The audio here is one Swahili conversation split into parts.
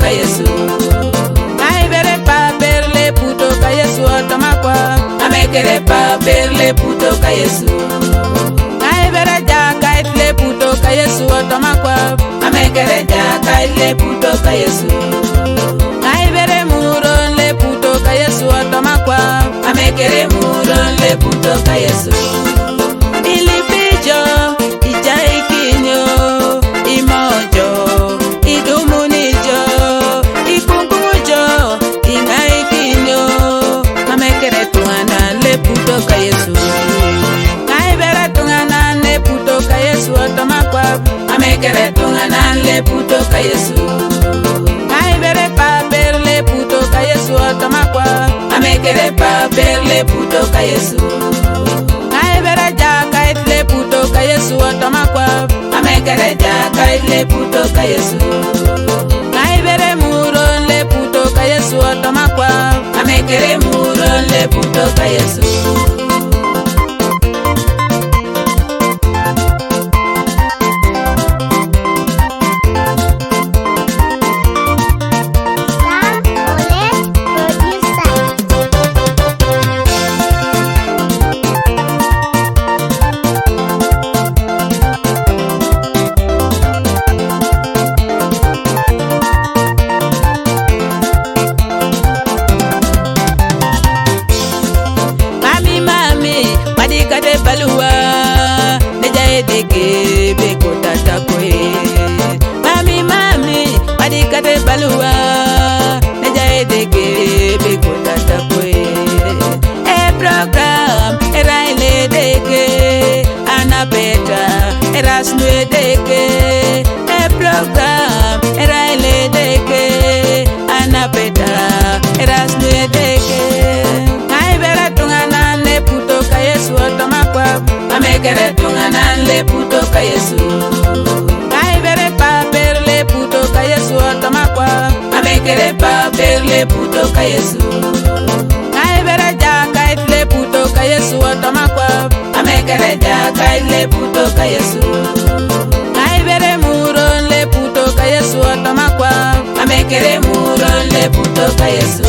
ka Yesu. Ai bere pa perle puto ka Yesu otomakwa. Amekere pa perle puto ka Yesu. Ai bere ja kaitle puto ka Yesu otomakwa. Amekere ja kaitle puto ka Yesu. Ai bere muron le puto ka Yesu otomakwa. Amekere muron le puto ka Yesu. Ilipijo ijaikinyo imojo idumunijo ikungujo ingaikinyo. Amekere tungana le puto ka Yesu. Ai bere tungana le puto ka Yesu otomakwa. Amekere tungana le puto ka Yesu. Ai bere pa perle puto ka Yesu otomakwa. Amekere pa perle puto ka Yesu. Ai bere ja kaitle puto ka Yesu otomakwa. Amekere ja kaitle puto ka Yesu. Ai bere muron le puto ka Yesu otomakwa. Amekere muron le puto ka Yesu. Balua neja edeke beko tata koe. Mami padikate balua neja edeke beko tata koe. E program era ile deke anabeta era snue deke. E program era ile deke anabeta era snue deke. Ai bera tungana le puto ka Yesu otomakwa. Amekere tungana le puto ka Yesu. Ai bere pa perle puto ka Yesu otomakwa. Amekere pa perle puto ka Yesu. Ai bere ja kaitle puto ka Yesu otomakwa. Amekere ja kaitle puto ka Yesu. Ai bere muron le puto ka Yesu otomakwa. Amekere muron le puto ka Yesu.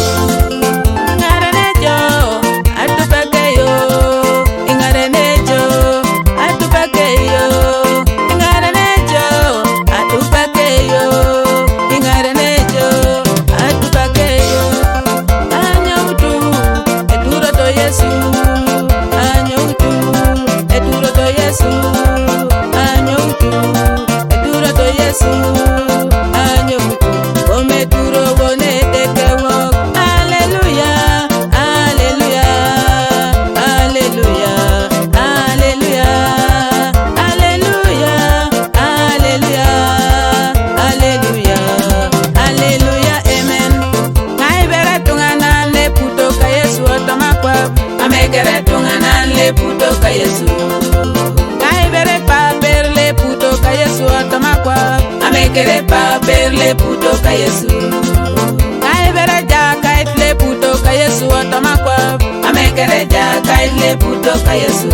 Amekere tungana le puto ka Yesu. Ai bere pa perle puto ka Yesu otomakwa. Amekere pa perle puto ka Yesu. Ai bere ja kaitle puto ka Yesu otomakwa. Amekere ja kaitle puto ka Yesu.